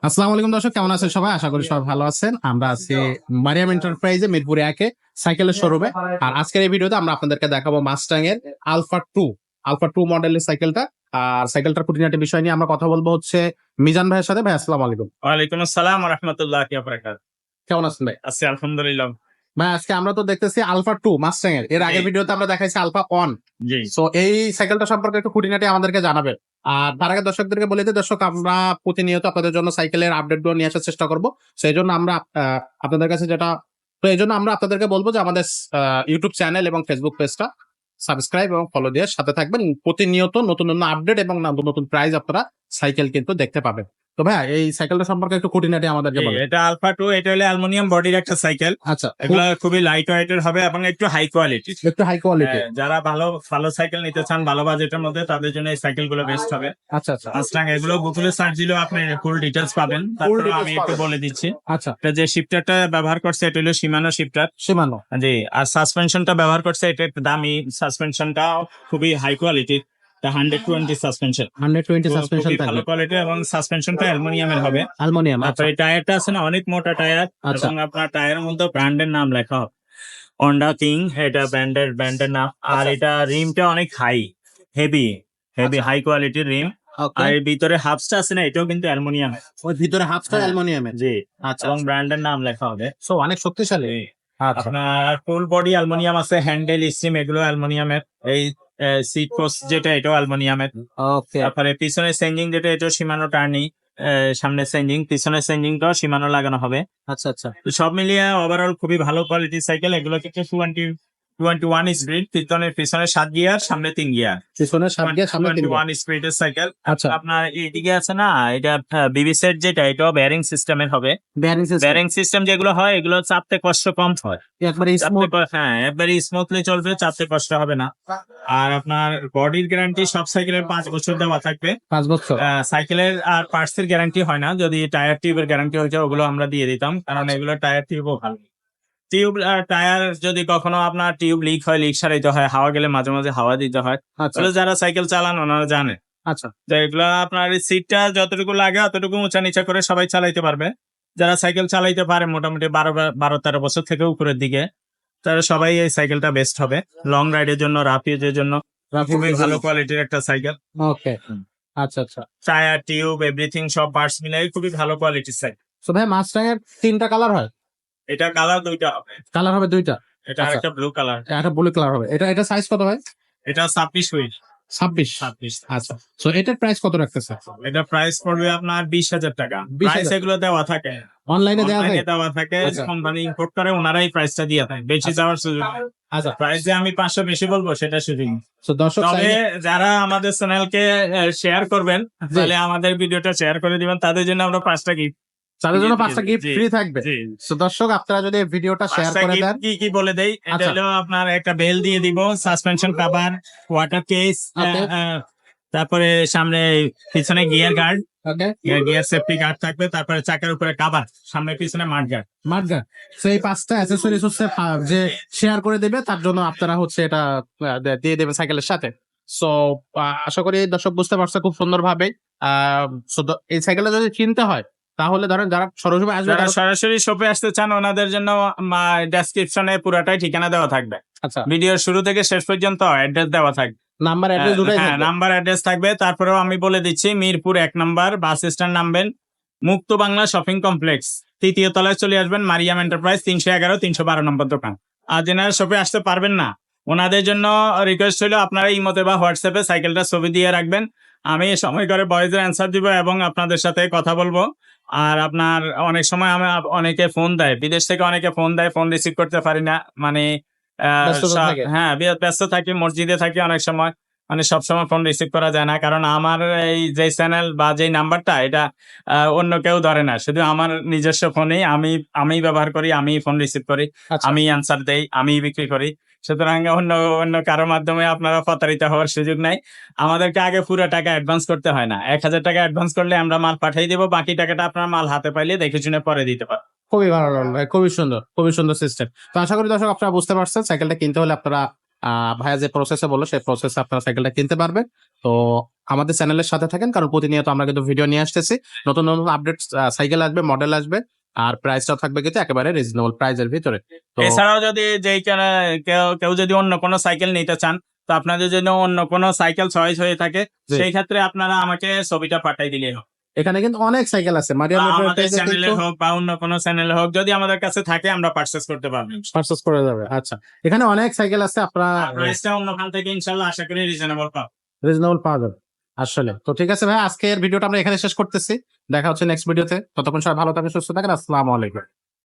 আসসালামু আলাইকুম দর্শক, কেমন আছেন সবাই? আশা করি সবাই ভালো আছেন। আমরা আছি মারিয়াম এন্টারপ্রাইজে মিরপুরে একে সাইকেলের শোরুমে। আর আজকের এই ভিডিওতে আমরা আপনাদেরকে দেখাবো মাস্টাং এর আলফা টু মডেলের সাইকেলটা। আর সাইকেলটার খুঁটিনাটি বিষয় নিয়ে আমরা কথা বলবো হচ্ছে মিজান ভাইয়ের সাথে। ভাই আসসালামু আলাইকুম। ওয়ালাইকুম আসসালাম ওয়া রাহমাতুল্লাহি ওয়া বারাকাতুহু। কেমন আছেন ভাই? আছি আলহামদুলিল্লাহ। ভাই আজকে আমরা তো দেখতেছি আলফা 2 মাস্টাং এর আগের ভিডিওতে আমরা দেখাইছি আলফা 1। জি। সো এই সাইকেলটা সম্পর্কে একটু খুঁটিনাটি আমাদেরকে জানাবেন। আর তার আগে দর্শকদেরকে বলে দিই, দর্শক আমরা প্রতিনিয়ত আপনাদের জন্য সাইকেলের আপডেট গুলো নিয়ে আসার চেষ্টা করব। সেই জন্য আমরা আপনাদের কাছে যেটা এই জন্য আমরা আপনাদেরকে বলবো যে আমাদের ইউটিউব চ্যানেল এবং ফেসবুক পেজটা সাবস্ক্রাইব এবং ফলো দিয়ে সাথে থাকবেন। প্রতিনিয়ত নতুন নতুন আপডেট এবং নতুন নতুন প্রাইস আপনারা সাইকেল কিন্তু দেখতে পাবেন। তো ভাই এই সাইকেলটা সম্পর্কে একটু খুঁটিনাটি আমাদেরকে বলেন। এটা আলফা 2, এটা হলো অ্যালুমিনিয়াম বডির একটা সাইকেল। আচ্ছা, এগুলা খুবই লাইট ওয়েটের হবে এবং একটু হাই কোয়ালিটি। একটু হাই কোয়ালিটি। যারা ভালো ভালো সাইকেল নিতে চান ভালো বাজেটের মধ্যে, তাদের জন্য এই সাইকেল গুলো বেস্ট হবে। আচ্ছা আচ্ছা মাস্টাং এগুলো গুগলে সার্চ দিলেও আপনি ফুল ডিটেইলস পাবেন। তারপরে আমি একটু বলে দিচ্ছি। আচ্ছা, এটা যে শিফটারটা ব্যবহার করছে এটা হলো শিমানো শিফটার। সীমানো। জি। আর সাসপেনশনটা ব্যবহার করছে এটা একটু দামি সাসপেনশনটা, খুবই হাই কোয়ালিটির। 120 সাসপেনশন, 120 সাসপেনশন খুবই ভালো থাকবে, কোয়ালিটি এবং সাসপেনশনটা অ্যালুমিনিয়ামের হবে। অ্যালুমিনিয়াম। আচ্ছা তারপরে টায়ারটা আছে না, অনেক মোটা টায়ার আচ্ছা এবং আপনার টায়ারের মধ্যে ব্র্যান্ডের নাম লেখা হবে, হন্ডা কিং, এটা ব্র্যান্ডের নাম। আর এটা রিমটা অনেক হেভি আচ্ছা। হাই কোয়ালিটির রিম। ওকে, আর এর ভিতরে হাফসটা আছে না, এটাও কিন্তু অ্যালুমিনিয়ামের। ওই ভিতরে হাফটা হ্যাঁ। অ্যালুমিনিয়ামের। জি। আচ্ছা, এবং ব্র্যান্ডের নাম লেখা হবে। সো অনেক শক্তিশালী। জি। আচ্ছা আপনার ফুল বডি অ্যালুমিনিয়াম আছে, হ্যান্ডেল স্টিম এগুলো অ্যালুমিনিয়ামের। এই সিট পোস্ট যেটা এটাও অ্যালুমিনিয়ামের। ওকে তারপরে পিছনের চেঞ্জিং যেটা, এটা সীমানো টার্নি। সামনে চেঞ্জিং, পিছনের চেঞ্জিংটাও সীমানো লাগানো হবে। আচ্ছা আচ্ছা তো সব মিলিয়ে ওভারঅল খুবই ভালো কোয়ালিটির সাইকেল। এগুলো কিন্তু 21 স্পিড, পিছনে 7 গিয়ার, সামনে 3 গিয়ার। পিছনে 7 গিয়ার, সামনে 3 গিয়ার। 21 স্পিডের সাইকেল। আচ্ছা, আপনার এইদিকে আছে না, এটা বিবি সেট যেটা, এটাও বেয়ারিং সিস্টেমের হবে। বেয়ারিং সিস্টেম বেয়ারিং সিস্টেম যেগুলো হয় এগুলো চাপতে কষ্ট কম হয়। একবারে স্মুথ। হ্যাঁ, একবারে স্মুথলি চলবে, চাপতে কষ্ট হবে না। আর আপনার বডির গ্যারান্টি সব সাইকেলের 5 বছর দেওয়া থাকবে। 5 বছর। সাইকেলের আর পার্টস এর গ্যারান্টি হয় না, যদি টায়ার টিউবের গ্যারান্টি হয়েছে ওগুলো আমরা দিয়ে দিতাম, কারণ এগুলো টায়ার টিউবও ভালো। টিউব আর টায়ার যদি কখনো আপনার টিউব লিক হয়, লিক সারাইতে হয়, হাওয়া গেলে মাঝে মাঝে হাওয়া দিতে হয়। আচ্ছা তাহলে যারা সাইকেল চালান ওনারা জানে আচ্ছা যে এগুলো আপনার সিটটা যতটুকু লাগে অতটুকু উঁচা নিচা করে সবাই চালাইতে পারবে। যারা সাইকেল চালাইতে পারে মোটামুটি 12-13 বছর থেকে উপরের দিকে, তারা সবাই এই সাইকেলটা বেস্ট হবে লং রাইডের জন্য, রাফ ইউজের জন্য। খুবই ভালো কোয়ালিটির একটা সাইকেল। ওকে আচ্ছা আচ্ছা। টায়ার টিউব এভরিথিং সব পার্টস মিলাই খুবই ভালো কোয়ালিটির সাইকেল। সো ভাই মাস্টাং এর 3টা কালার হয়? এটা কালার 2টা হবে। কালার হবে 2টা। এটা আচ্ছা। একটা ব্লু কালার। একটা ব্লু কালার হবে। এটা সাইজ কত ভাই? এটা 26 ফিট। 26। আচ্ছা, সো এটার প্রাইস কত রাখতেছে? এটা প্রাইস পড়বে আপনার 20,000 টাকা। 20,000 প্রাইস এগুলো দেওয়া থাকে, অনলাইনে দেওয়া হয়? দেওয়া থাকে। আচ্ছা। কোম্পানি ইম্পোর্ট করে, ওনারাই প্রাইসটা দিয়ে থাকে, বেশি যাওয়ার সুযোগ নেই। আচ্ছা, প্রাইসে আমি 500 বেশি বলবো সেটা সুযোগ নেই। সো দর্শক তবে যারা আমাদের চ্যানেলকে শেয়ার করবেন, তাহলে আমাদের ভিডিওটা শেয়ার করে দিবেন, তাদের জন্য আমরা 5টা গিফট, তাদের জন্য 5টা গিফট জি, ফ্রি থাকবে। জি। সো দর্শক আপনারা যদি ভিডিওটা শেয়ার 5টা করে গিফট দেন। কি বলে দেই, এটা আচ্ছা। হলো আপনার একটা বেল দিয়ে দিব, suspension cover, water case, Okay. তারপরে সামনে পিছনে গিয়ার গার্ড, ওকে, গিয়ার সেফটি গার্ড থাকবে, তারপরে চাকার উপরে কভার, সামনে পিছনে মাড গার্ড। মার্গার। সো এই 5টা অ্যাকসেসরিজ হচ্ছে যে শেয়ার করে দেবে তার জন্য আপনারা হচ্ছে এটা দিয়ে দেবেন সাইকেলের সাথে। সো আশা করি দর্শক বুঝতে পারছে খুব সুন্দরভাবে। এই সাইকেলটা যদি কিনতে হয় তাহলে ধরেন যারা সরাসরি আসবে যারা সরাসরি শপে আসতে চান ওনাদের জন্য ডেসক্রিপশনে পুরাটাই ঠিকানা দেওয়া থাকবে। আচ্ছা, ভিডিওর শুরু থেকে শেষ পর্যন্ত অ্যাড্রেস দেওয়া থাকবে। নাম্বার অ্যাড্রেস দুটোই হ্যাঁ, থাকবে। নাম্বার অ্যাড্রেস থাকবে। তারপরেও আমি বলে দিচ্ছি, মিরপুর 1 নম্বর বাস স্ট্যান্ড নামবেন, মুক্ত বাংলা শপিং কমপ্লেক্স 3য় তলায় চলে আসবেন, মারিয়াম এন্টারপ্রাইজ 311-312 নম্বর দোকান। আর যেনারা শপে আসতে পারবেন না, ওনাদের জন্য রিকোয়েস্ট হলো আপনারা ইমোতে বা হোয়াটসঅ্যাপে সাইকেলটা ছবি দিয়ে রাখবেন, আমি সময় করে ভয়েসের অ্যান্সার দিব এবং আপনাদের সাথে কথা বলবো। আর আপনার অনেক সময় অনেকে ফোন দেয়, বিদেশ থেকে অনেকে ফোন দেয়, ফোন রিসিভ করতে পারি না, মানে ব্যস্ততা থাকে। হ্যাঁ ব্যস্ত থাকি, মসজিদে থাকি অনেক সময়, মানে সবসময় ফোন রিসিভ করা যায় না, কারণ আমার এই যে চ্যানেল বা যে নাম্বারটা এটা অন্য কেউ ধরে না, শুধু আমার নিজস্ব ফোনেই আমি ব্যবহার করি, আমি ফোন রিসিভ করি, আচ্ছা, আমি অ্যান্সার দেই, আমি বিক্রি করি। সুতরাং অন্য কারোর মাধ্যমে আপনারা প্রতারিত হওয়ার সুযোগ নাই। আমাদেরকে আগে পুরো টাকা অ্যাডভান্স করতে হয় না, 1,000 টাকা অ্যাডভান্স করলে আমরা মাল পাঠিয়ে দেবো, বাকি টাকাটা আপনার মাল হাতে পাইলে দেখে শুনে পরে দিতে পারেন। খুবই ভালো লাগলো ভাই, খুবই সুন্দর সিস্টেম। তো আশা করি দর্শক আপনারা বুঝতে পারছেন সাইকেলটা কিনতে হলে আপনারা ভাইয়া যে প্রসেসে বললো সেই প্রসেসে আপনারা সাইকেলটা কিনতে পারবেন। তো আমাদের চ্যানেলের সাথে থাকেন, কারণ প্রতিনিয়ত আমরা কিন্তু ভিডিও নিয়ে আসতেছি, নতুন নতুন আপডেট সাইকেল আসবে, মডেল আসবে, আর প্রাইসটাও থাকবে কিন্তু একেবারে রিজনেবল প্রাইসের ভিতরে। তো এছাড়াও যদি কেউ যদি অন্য কোনো সাইকেল নিতে চান, তো আপনাদের জন্য অন্য কোনো সাইকেল চয়েস হয়ে থাকে, জি। সেই ক্ষেত্রে আপনারা আমাকে ছবিটা পাঠাই দিলে হোক, এখানে কিন্তু অনেক সাইকেল আছে, মারিয়া বা মোটর আমাদের পেজে চ্যানেলে কিন্তু হোক বা অন্য কোনো চ্যানেলে হোক, যদি আমাদের কাছে থাকে আমরা পারচেস করতে পারবো। পারচেজ করে যাবে। আচ্ছা, এখানে অনেক সাইকেল আছে, আপনারা প্রাইসটা অন্য খান থেকে ইনশাল্লাহ আশা করি রিজনেবল পাবো। রিজনেবল পাওয়া যাবে আসলে। তো ঠিক আছে ভাই, আজকের ভিডিওটা আমরা এখানে শেষ করতেছি, দেখা হচ্ছে নেক্সট ভিডিওতে। ততক্ষণ সবাই ভালো থাকেন, সুস্থ থাকেন, আসসালামু আলাইকুম।